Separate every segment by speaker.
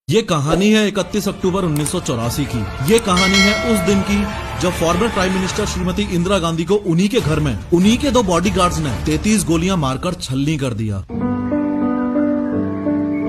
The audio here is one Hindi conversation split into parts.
Speaker 1: ये कहानी है 31 अक्टूबर 1984 की। ये कहानी है उस दिन की जब former prime minister Shrimati Indira Gandhi को उन्हीं के घर में उन्हीं के 2 बॉडीगार्ड्स ने 33 गोलियां मारकर छलनी कर दिया।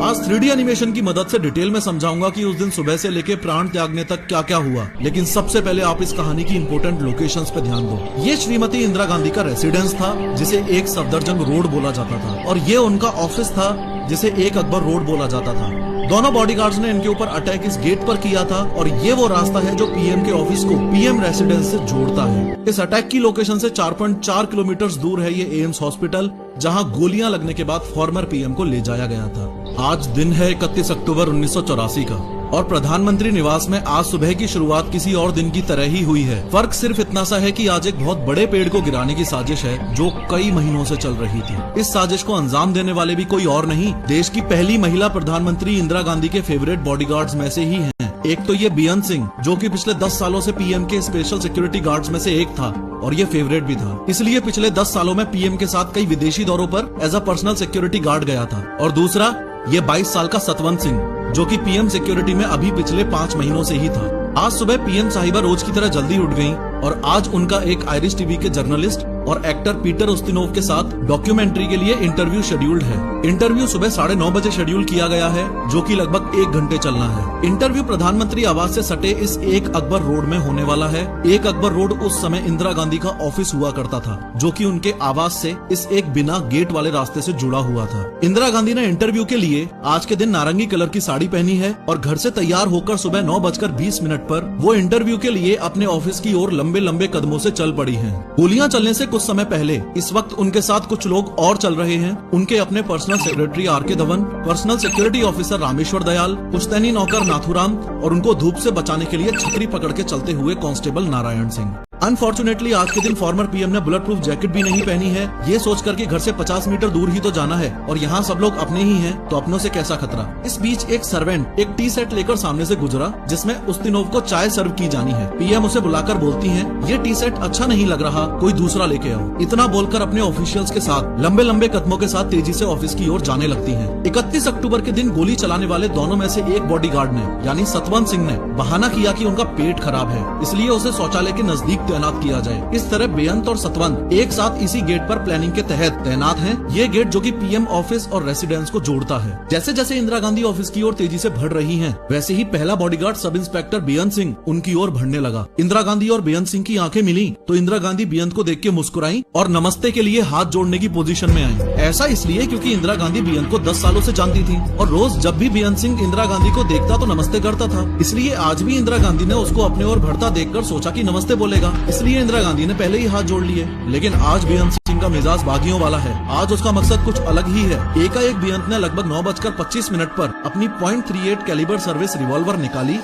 Speaker 1: आज 3D एनिमेशन की मदद से डिटेल में समझाऊंगा कि उस दिन सुबह से लेके प्राण त्यागने तक क्या क्या हुआ। लेकिन सबसे पहले आप इस कहानी की इंपोर्टेंट लोकेशंस पे ध्यान दो। ये श्रीमती इंदिरा गांधी का रेसिडेंस था जिसे एक सफदरजंग रोड बोला जाता था, और ये उनका ऑफिस था जिसे एक अकबर रोड बोला जाता था। दोनों बॉडीगार्ड्स ने इनके ऊपर अटैक इस गेट पर किया था, और ये वो रास्ता है जो पीएम के ऑफिस को पीएम रेसिडेंस से जोड़ता है। इस अटैक की लोकेशन से 4.4 किलोमीटर दूर है ये एम्स हॉस्पिटल, जहां गोलियां लगने के बाद फॉर्मर पीएम को ले जाया गया था। आज दिन है 31 अक्टूबर 1984 का, और प्रधानमंत्री निवास में आज सुबह की शुरुआत किसी और दिन की तरह ही हुई है। फर्क सिर्फ इतना सा है कि आज एक बहुत बड़े पेड़ को गिराने की साजिश है जो कई महीनों से चल रही थी। इस साजिश को अंजाम देने वाले भी कोई और नहीं, देश की पहली महिला प्रधानमंत्री इंदिरा गांधी के फेवरेट बॉडीगार्ड्स में से ही हैं। एक तो ये बेअंत सिंह, जो कि पिछले 10 सालों से पीएम के स्पेशल सिक्योरिटी गार्ड्स में से एक था, और ये फेवरेट भी था, इसलिए पिछले 10 सालों में पीएम के साथ कई विदेशी दौरों पर as a personal security guard गया था। और दूसरा ये 22 साल का सतवंत सिंह, जो कि पीएम सिक्योरिटी में अभी पिछले 5 महीनों से ही था। आज सुबह पीएम साहिबा रोज की तरह जल्दी उठ गयी, और आज उनका एक आयरिश टीवी के जर्नलिस्ट और एक्टर पीटर उस्तिनोव के साथ डॉक्यूमेंट्री के लिए इंटरव्यू शेड्यूल्ड है। इंटरव्यू सुबह 9:30 बजे शेड्यूल किया गया है, जो कि लगभग 1 घंटे चलना है। इंटरव्यू प्रधानमंत्री आवास से सटे इस एक अकबर रोड में होने वाला है। एक अकबर रोड उस समय इंदिरा गांधी का ऑफिस हुआ करता था, जो कि उनके आवास से इस एक बिना गेट वाले रास्ते से जुड़ा हुआ था। इंदिरा गांधी ने इंटरव्यू के लिए आज के दिन नारंगी कलर की साड़ी पहनी है, और घर से तैयार होकर सुबह 9:20 पर वो इंटरव्यू के लिए अपने ऑफिस की ओर लंबे लंबे कदमों से चल पड़ी हैं। गोलियां चलने से कुछ समय पहले इस वक्त उनके साथ कुछ लोग और चल रहे हैं। उनके अपने personal secretary R K. Dhawan, personal security officer Rameshwar Dayal, पुश्तैनी नौकर नाथुराम, और उनको धूप से बचाने के लिए छतरी पकड़ के चलते हुए कांस्टेबल नारायण सिंह। अनफॉर्चुनेटली आज के दिन फॉर्मर पीएम ने बुलेट प्रूफ जैकेट भी नहीं पहनी है, ये सोच करके घर से 50 मीटर दूर ही तो जाना है, और यहाँ सब लोग अपने ही हैं, तो अपनों से कैसा खतरा। इस बीच एक सर्वेंट एक टी सेट लेकर सामने से गुजरा, जिसमें उस्तिनोव को चाय सर्व की जानी है। पीएम उसे बुलाकर बोलती हैं, ये टी सेट अच्छा नहीं लग रहा, कोई दूसरा लेके आओ। इतना बोलकर अपने ऑफिशियल्स के साथ लंबे लंबे कदमों के साथ तेजी से ऑफिस की ओर जाने लगती है। 31 अक्टूबर के दिन गोली चलाने वाले दोनों में से एक बॉडीगार्ड ने, यानी सतवंत सिंह ने, बहाना किया कि उनका पेट खराब है, इसलिए उसे शौचालय के नजदीक तैनात किया जाए। इस तरह बेअंत और सतवंत एक साथ इसी गेट पर प्लानिंग के तहत तैनात हैं। ये गेट जो कि पीएम ऑफिस और रेसिडेंस को जोड़ता है। जैसे जैसे इंदिरा गांधी ऑफिस की ओर तेजी से बढ़ रही हैं, वैसे ही पहला बॉडीगार्ड सब इंस्पेक्टर बेअंत सिंह उनकी ओर बढ़ने लगा। इंदिरा गांधी और बेअंत सिंह की आंखें मिली तो इंदिरा गांधी बेअंत को देख के मुस्कुराई और नमस्ते के लिए हाथ जोड़ने की पोजीशन में आई। ऐसा इसलिए क्योंकि इंदिरा गांधी बेअंत को 10 सालों से जानती थी, और रोज जब भी बेअंत सिंह इंदिरा गांधी को देखता तो नमस्ते करता था। इसलिए आज भी इंदिरा गांधी ने उसको अपने ओर बढ़ता देखकर सोचा कि नमस्ते बोलेगा, इसलिए इंदिरा गांधी ने पहले ही हाथ जोड़ लिए। लेकिन आज बेअंत सिंह का मिजाज बागियों वाला है। आज उसका मकसद कुछ अलग ही है। एकाएक बेअंत ने लगभग 9:25 पर अपनी .38 कैलिबर सर्विस रिवॉल्वर निकाली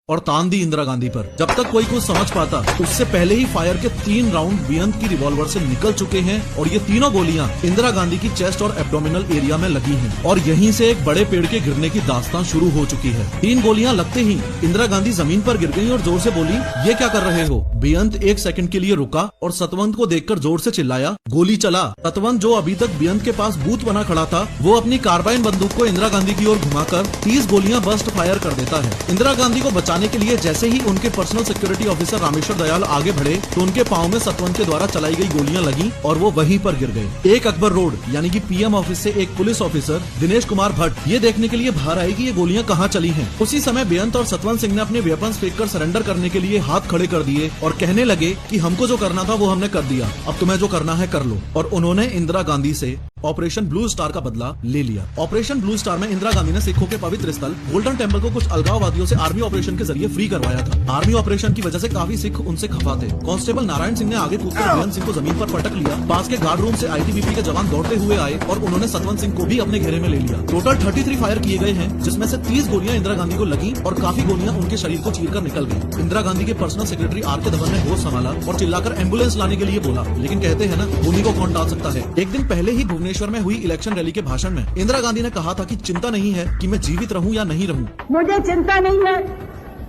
Speaker 1: और तान दी इंदिरा गांधी पर। जब तक कोई कुछ समझ पाता, उससे पहले ही फायर के 3 राउंड बेअंत की रिवॉल्वर से निकल चुके हैं, और ये तीनों गोलियां इंदिरा गांधी की चेस्ट और एब्डोमिनल एरिया में लगी हैं, और यहीं से एक बड़े पेड़ के गिरने की दास्तान शुरू हो चुकी है। 3 गोलियां लगते ही इंदिरा गांधी जमीन पर गिर गई और जोर से बोली, ये क्या कर रहे हो। बेअंत 1 सेकंड के लिए रुका और सतवंत को देखकर जोर से चिल्लाया, गोली चला। सतवंत, जो अभी तक बेअंत के पास बूथ बना खड़ा था, वो अपनी कार्बाइन बंदूक को इंदिरा गांधी की ओर घुमाकर 30 गोलियां बर्स्ट फायर कर देता है। इंदिरा गांधी को बचाने के लिए जैसे ही उनके personal security officer Rameshwar Dayal आगे बढ़े, तो उनके पांव में सतवंत के द्वारा चलाई गई गोलियां लगी और वो वहीं पर गिर गए। एक अकबर रोड यानी कि पीएम ऑफिस से एक पुलिस ऑफिसर दिनेश कुमार भट्ट ये देखने के लिए बाहर आए कि ये गोलियां कहां चली हैं। उसी समय बेअंत और सतवंत सिंह ने अपने वेपन्स फेंककर सरेंडर करने के लिए हाथ खड़े कर दिए और कहने लगे कि हमको जो करना था वो हमने कर दिया, अब तुम्हें जो करना है कर लो। और उन्होंने इंदिरा गांधी से ऑपरेशन ब्लू स्टार का बदला ले लिया। ऑपरेशन ब्लू स्टार में इंदिरा गांधी ने सिखों के पवित्र स्थल गोल्डन टेम्पल को कुछ अलगाववादियों से आर्मी ऑपरेशन के जरिए फ्री करवाया था। आर्मी ऑपरेशन की वजह से काफी सिख उनसे खफा थे। कांस्टेबल नारायण सिंह ने आगे कूदकर बेअंत सिंह को जमीन पर पटक लिया। पास के गार्ड रूम से आईटीबीपी के जवान दौड़ते हुए आए और उन्होंने सतवंत सिंह को भी अपने घेरे में ले लिया। टोटल 33 फायर किए गए हैं, जिसमें से 30 गोलियां इंदिरा गांधी को लगी और काफी गोलियां उनके शरीर को चीरकर निकल गई। इंदिरा गांधी के पर्सनल सेक्रेटरी आर.के. धवन ने होश संभाला और चिल्लाकर एम्बुलेंस लाने के लिए बोला, लेकिन कहते हैं ना, भूमि को कौन टाल सकता है। एक दिन पहले ही भुवनेश्वर में हुई इलेक्शन रैली के भाषण में इंदिरा गांधी ने कहा था कि चिंता नहीं है कि मैं जीवित रहूं या नहीं रहूं।
Speaker 2: मुझे चिंता नहीं है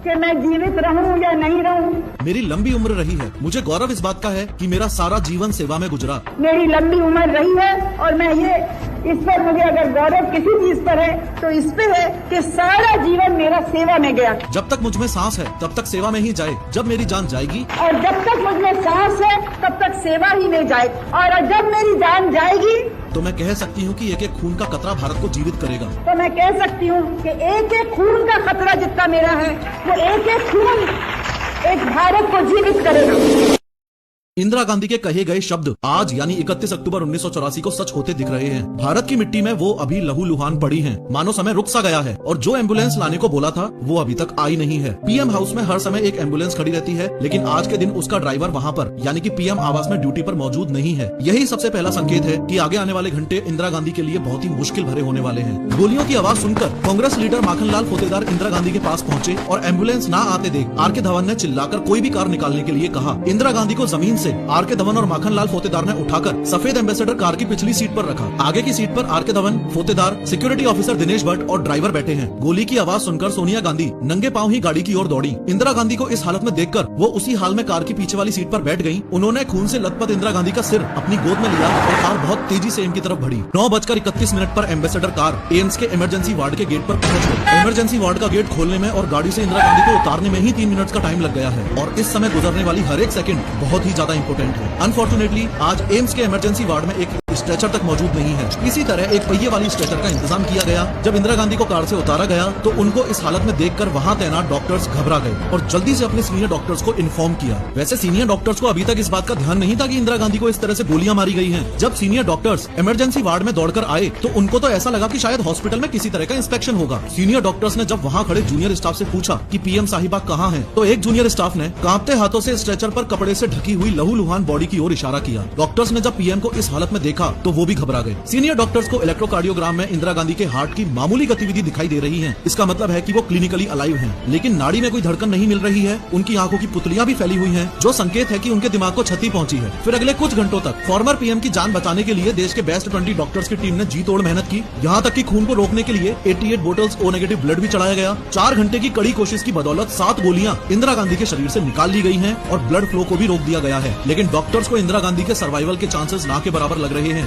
Speaker 2: कि मैं जीवित रहूं या नहीं रहूं।
Speaker 1: मेरी लंबी उम्र रही है, मुझे गौरव इस बात का है कि मेरा सारा जीवन सेवा में गुजरा।
Speaker 2: मेरी लंबी उम्र रही है और मैं ये इस पर मुझे अगर गौरव किसी चीज पर है तो इस पे है कि सारा जीवन मेरा सेवा में गया,
Speaker 1: जब तक मुझ में सांस है तब तक सेवा में ही जाए, जब मेरी जान जाएगी
Speaker 2: और जब तक मुझ में सांस है तब तक सेवा ही में जाए, और जब मेरी जान जाएगी
Speaker 1: तो मैं कह सकती हूँ कि एक एक खून का कतरा भारत को जीवित करेगा।
Speaker 2: तो मैं कह सकती हूँ कि एक एक खून का खतरा जितना मेरा है वो एक एक खून एक भारत को जीवित करेगा।
Speaker 1: इंदिरा गांधी के कहे गए शब्द आज यानी 31 अक्टूबर 1984 को सच होते दिख रहे हैं। भारत की मिट्टी में वो अभी लहूलुहान पड़ी हैं। मानो समय रुक सा गया है और जो एम्बुलेंस लाने को बोला था वो अभी तक आई नहीं है। पीएम हाउस में हर समय एक एम्बुलेंस खड़ी रहती है, लेकिन आज के दिन उसका ड्राइवर वहाँ पर यानी कि पीएम आवास में ड्यूटी पर मौजूद नहीं है। यही सबसे पहला संकेत है कि आगे आने वाले घंटे इंदिरा गांधी के लिए बहुत ही मुश्किल भरे होने वाले हैं। गोलियों की आवाज सुनकर कांग्रेस लीडर माखनलाल फोतेदार इंदिरा गांधी के पास पहुंचे और एम्बुलेंस ना आते देख आर के धवन ने चिल्लाकर कोई भी कार निकालने के लिए कहा। इंदिरा गांधी को जमीन से आर के धवन और माखनलाल फोतेदार ने उठाकर सफेद एम्बेसडर कार की पिछली सीट पर रखा। आगे की सीट पर आर के धवन, फोतेदार, सिक्योरिटी ऑफिसर दिनेश भट्ट और ड्राइवर बैठे हैं। गोली की आवाज सुनकर सोनिया गांधी नंगे पांव ही गाड़ी की ओर दौड़ी। इंदिरा गांधी को इस हालत में देखकर वो उसी हाल में कार की पीछे वाली सीट पर बैठ गयी। उन्होंने खून से लथपथ इंदिरा गांधी का सिर अपनी गोद में लिया और कार बहुत तेजी से इनकी तरफ बढ़ी। 9:31 पर एम्बेसडर कार एम्स के इमरजेंसी वार्ड के गेट पर पहुंच गई। इमरजेंसी वार्ड का गेट खोलने में और गाड़ी से इंदिरा गांधी को उतारने में ही 3 मिनट का टाइम लग गया है और इस समय गुजरने वाली हर एक सेकंड बहुत ही ज्यादा इंपॉर्टेंट है। अनफॉर्चुनेटली आज एम्स के इमरजेंसी वार्ड में एक स्ट्रेचर तक मौजूद नहीं है। इसी तरह एक पहिए वाली स्ट्रेचर का इंतजाम किया गया। जब इंदिरा गांधी को कार से उतारा गया तो उनको इस हालत में देखकर वहां तैनात डॉक्टर्स घबरा गए और जल्दी से अपने सीनियर डॉक्टर्स को इन्फॉर्म किया। वैसे सीनियर डॉक्टर्स को अभी तक इस बात का ध्यान नहीं था कि इंदिरा गांधी को इस तरह से गोलियां मारी गई हैं। जब सीनियर डॉक्टर्स इमरजेंसी वार्ड में दौड़कर आए तो उनको तो ऐसा लगा कि शायद हॉस्पिटल में किसी तरह का इंस्पेक्शन होगा। सीनियर डॉक्टर्स ने जब वहाँ खड़े जूनियर स्टाफ से पूछा कि पीएम साहिबा कहाँ हैं, तो एक जूनियर स्टाफ ने कांपते हाथों से स्ट्रेचर पर कपड़े से ढकी हुई लहूलुहान बॉडी की ओर इशारा किया। डॉक्टर्स ने जब पीएम को इस हालत में देखा तो वो भी घबरा गए। सीनियर डॉक्टर्स को इलेक्ट्रोकार्डियोग्राम में इंदिरा गांधी के हार्ट की मामूली गतिविधि दिखाई दे रही है। इसका मतलब है कि वो क्लिनिकली अलाइव हैं, लेकिन नाड़ी में कोई धड़कन नहीं मिल रही है। उनकी आंखों की पुतलियां भी फैली हुई हैं, जो संकेत है कि उनके दिमाग को क्षति पहुंची है। फिर अगले कुछ घंटों तक फॉर्मर पीएम की जान बचाने के लिए देश के बेस्ट 20 डॉक्टर्स की टीम ने जी तोड़ मेहनत की। यहाँ तक कि खून को रोकने के लिए 88 बोतल्स ओ नेगेटिव ब्लड भी चढ़ाया गया। 4 घंटे की कड़ी कोशिश की बदौलत 7 गोलियां इंदिरा गांधी के शरीर से निकाल ली गई हैं और ब्लड फ्लो को भी रोक दिया गया है। लेकिन डॉक्टर्स को इंदिरा गांधी के सर्वाइवल के चांसेस ना के बराबर लग रहे हैं।